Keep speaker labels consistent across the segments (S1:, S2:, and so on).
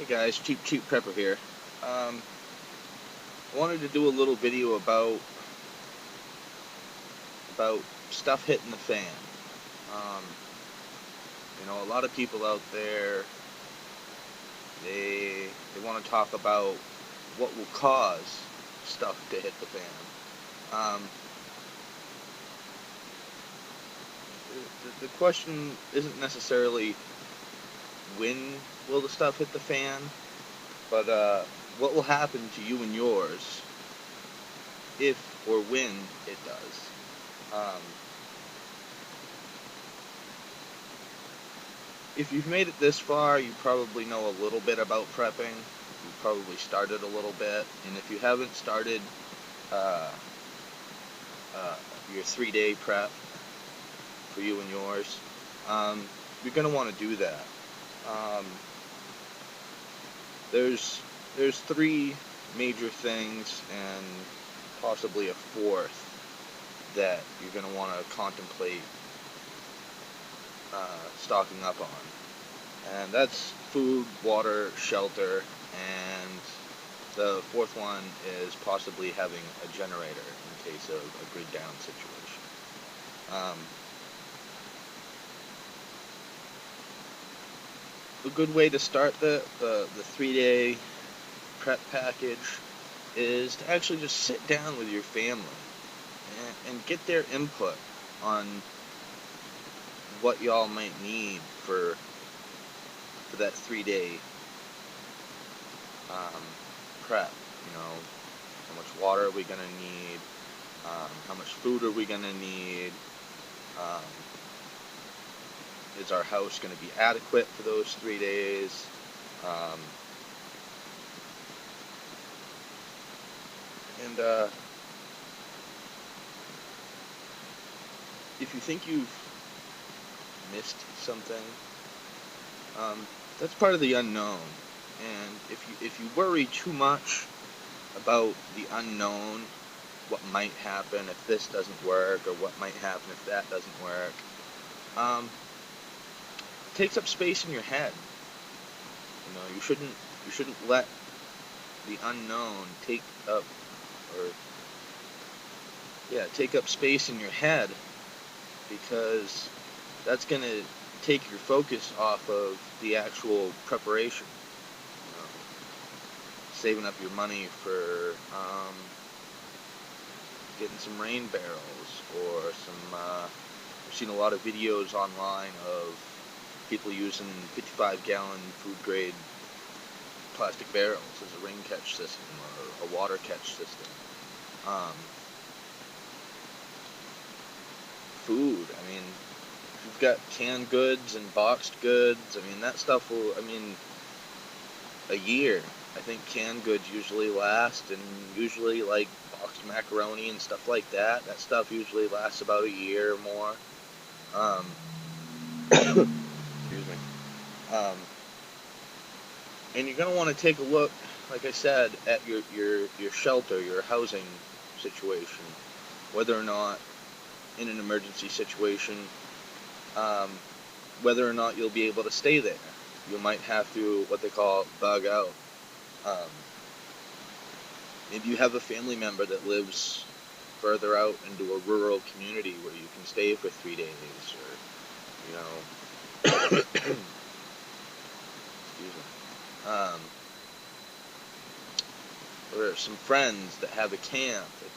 S1: Hey guys, Cheap Prepper here. Um, I wanted to do a little video about stuff hitting the fan. Um, a lot of people out there they want to talk about what will cause stuff to hit the fan. Um, the question isn't necessarily when will the stuff hit the fan, but what will happen to you and yours if or when it does. Um, If you've made it this far, you probably know a little bit about prepping. You probably started a little bit, and if you haven't started uh, uh, your 3-day prep for you and yours, um, you're going to want to do that. Um, there's three major things and possibly a fourth that you're going to want to contemplate stocking up on. And that's food, water, shelter, and the fourth one is possibly having a generator in case of a grid down situation. A good way to start the 3-day prep package is to actually just sit down with your family and get their input on what y'all might need for that 3-day prep. How much water are we going to need? How much food are we going to need? Um, is our house going to be adequate for those 3 days? And if you think you've missed something, that's part of the unknown. And if you worry too much about the unknown, what might happen if this doesn't work, or what might happen if that doesn't work, it takes up space in your head. You shouldn't let the unknown take up space in your head, because that's going to take your focus off of the actual preparation. Saving up your money for getting some rain barrels, or some. I've seen a lot of videos online of people using 55-gallon food-grade plastic barrels as a rain catch system or a water catch system. Food. If you've got canned goods and boxed goods, that stuff will. A year. I think canned goods usually last, and usually like boxed macaroni and stuff like that. That stuff usually lasts about a year or more. Excuse me. And you're gonna want to take a look, like I said, at your shelter, your housing situation, whether or not in an emergency situation, whether or not you'll be able to stay there. You might have to, what they call, bug out. Maybe you have a family member that lives further out into a rural community where you can stay for 3 days, or, excuse me, or some friends that have a camp that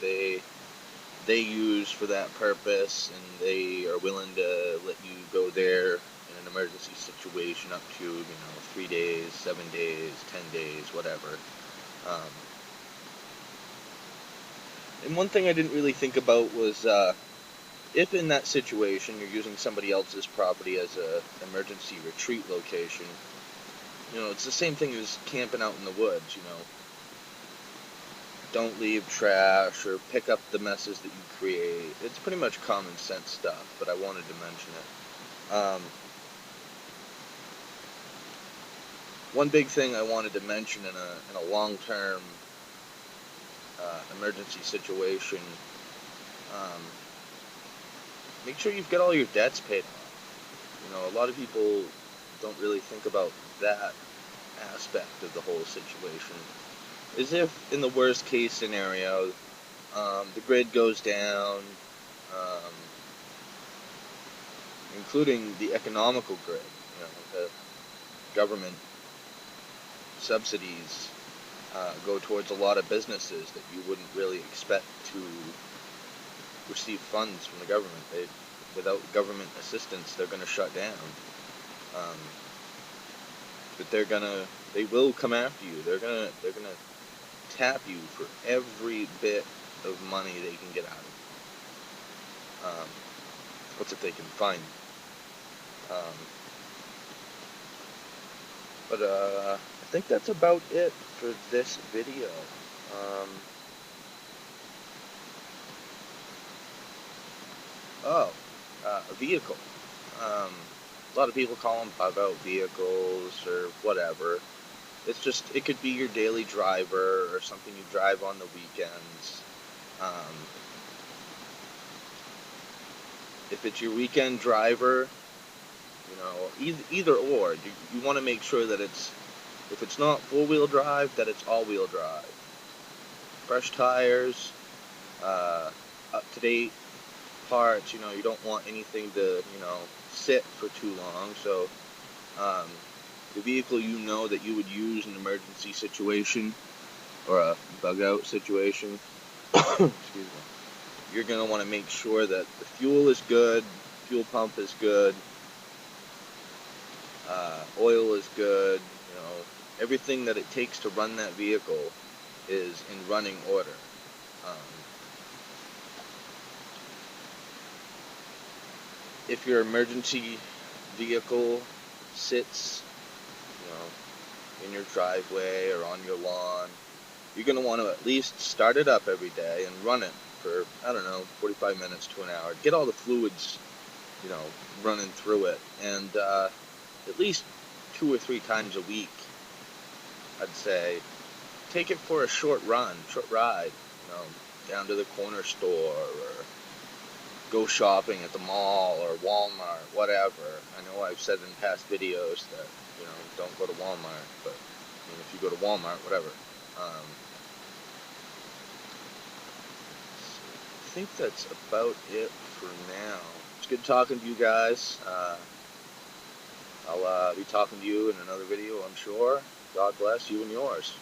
S1: they use for that purpose, and they are willing to let you go there in an emergency situation up to 3 days, 7 days, 10 days, whatever. And one thing I didn't really think about was if in that situation you're using somebody else's property as a emergency retreat location, it's the same thing as camping out in the woods. Don't leave trash or pick up the messes that you create. It's pretty much common sense stuff, but I wanted to mention it. One big thing I wanted to mention in a long-term emergency situation, make sure you've got all your debts paid off. A lot of people don't really think about that aspect of the whole situation is if, in the worst case scenario, the grid goes down, um, including the economical grid. The government subsidies go towards a lot of businesses that you wouldn't really expect to receive funds from the government. Without government assistance, they're going to shut down. Um, but they will come after you. They're gonna tap you for every bit of money they can get out of you. What's if they can find you? But I think that's about it for this video. Um, a vehicle. Um, a lot of people call them bug-out vehicles or whatever. It could be your daily driver or something you drive on the weekends. Um, if it's your weekend driver, either or, you want to make sure that if it's not four-wheel drive, that it's all-wheel drive. Fresh tires, up-to-date parts. You don't want anything to, sit for too long. So, the vehicle that you would use in an emergency situation or a bug-out situation, excuse me, you're going to want to make sure that the fuel is good, fuel pump is good, oil is good, everything that it takes to run that vehicle is in running order. If your emergency vehicle sits, in your driveway or on your lawn, you're going to want to at least start it up every day and run it for, 45 minutes to an hour. Get all the fluids, running through it. And at least 2 or 3 times a week, I'd say, take it for a short ride, down to the corner store or go shopping at the mall or Walmart, whatever. I know I've said in past videos that, don't go to Walmart, but if you go to Walmart, whatever. I think that's about it for now. It's good talking to you guys. I'll be talking to you in another video, I'm sure. God bless you and yours.